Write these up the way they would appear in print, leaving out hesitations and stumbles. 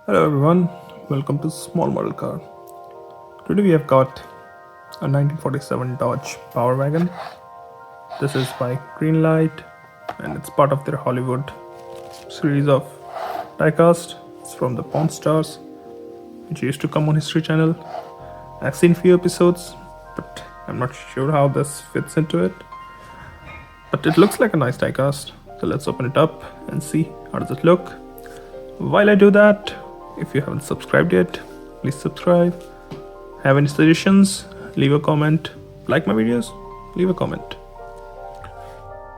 Hello everyone, welcome to Small Model Car. Today we have got a 1947 Dodge Power Wagon. This is by Greenlight and it's part of their Hollywood series of diecast. It's from the Pawn Stars, which used to come on History Channel. I've seen few episodes, but I'm not sure how this fits into it. But it looks like a nice diecast, so let's open it up and see how does it look. While I do that, if you haven't subscribed yet, please subscribe. Have any suggestions? Leave a comment. Like my videos? Leave a comment.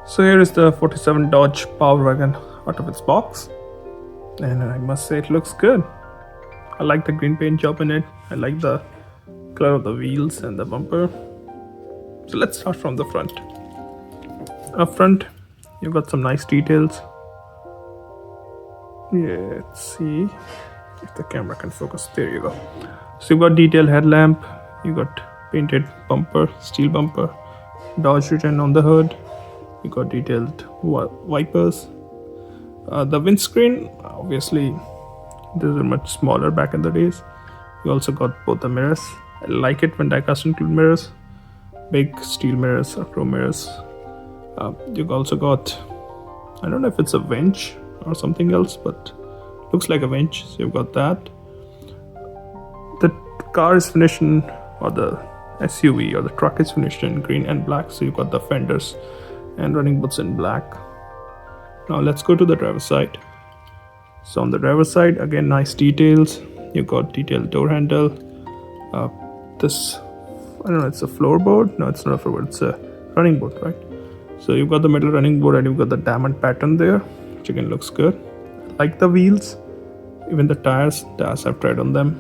So here is the 47 Dodge Power Wagon out of its box. And I must say it looks good. I like the green paint job in it. I like the color of the wheels and the bumper. So let's start from the front. Up front, you've got some nice details. Yeah, let's see if the camera can focus. There you go. So you've got detailed headlamp, you got painted bumper, steel bumper, Dodge written on the hood, you got detailed wipers. The windscreen, obviously these are much smaller back in the days. You also got both the mirrors. I like it when diecast include mirrors, big steel mirrors or chrome mirrors. You've also got, I don't know if it's a winch or something else, but looks like a winch, so you've got that. The car is finished in, or the SUV or the truck is finished in green and black, so you've got the fenders and running boards in black. Now let's go to the driver's side. So on the driver's side, again, nice details. You've got detailed door handle. This, I don't know, it's a floorboard. No, it's not a floorboard, it's a running board, right? So you've got the metal running board and you've got the diamond pattern there, which again looks good. Like the wheels, even the tires I've tried on them,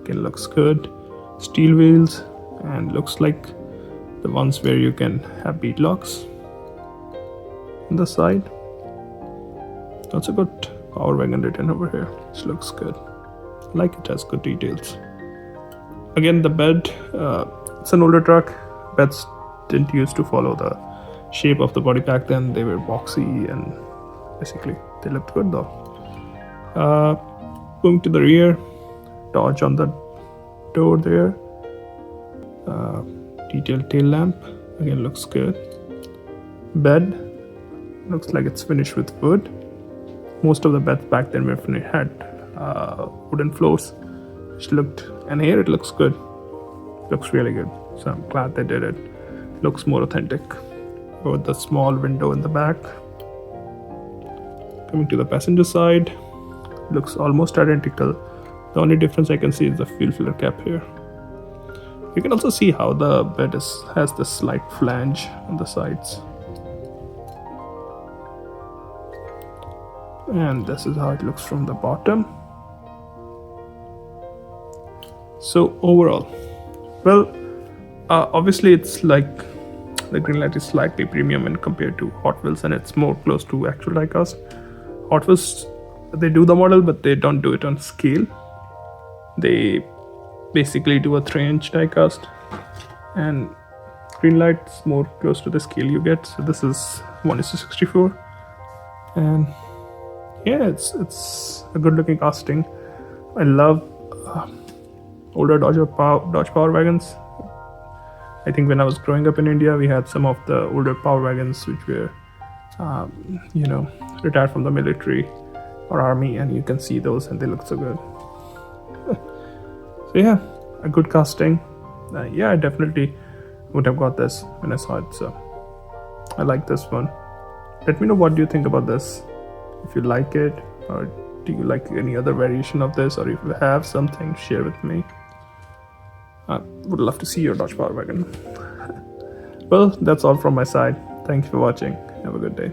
again looks good. Steel wheels, and looks like the ones where you can have bead locks on the side. Also got Power Wagon written over here, which looks good. Like it has good details. Again, the bed, it's an older truck. Beds didn't used to follow the shape of the body back then. They were boxy and basically they looked good though. Going to the rear, Dodge on the door there. Detailed tail lamp, again looks good. Bed, looks like it's finished with wood. Most of the beds back then were had wooden floors, which looked, and here it looks good. Looks really good. So I'm glad they did it. Looks more authentic. With the small window in the back. Coming to the passenger side, looks almost identical. The only difference I can see is the fuel filler cap here. You can also see how the bed has this slight flange on the sides. And this is how it looks from the bottom. So overall, well, obviously it's like the Greenlight is slightly premium when compared to Hot Wheels, and it's more close to actual diecast. Hot Wheels, they do the model, but they don't do it on scale. They basically do a 3-inch diecast, and Greenlight's more close to the scale you get. So this is 1:64, and yeah, it's a good looking casting. I love older Dodge Power Wagons. I think when I was growing up in India, we had some of the older Power Wagons which were, retired from the military or army, and you can see those and they look so good. So yeah, a good casting. Yeah, I definitely would have got this when I saw it, so I like this one. Let me know what do you think about this. If you like it, or do you like any other variation of this, or if you have something, share with me. I would love to see your Dodge Power Wagon. Well, that's all from my side. Thanks for watching. Have a good day.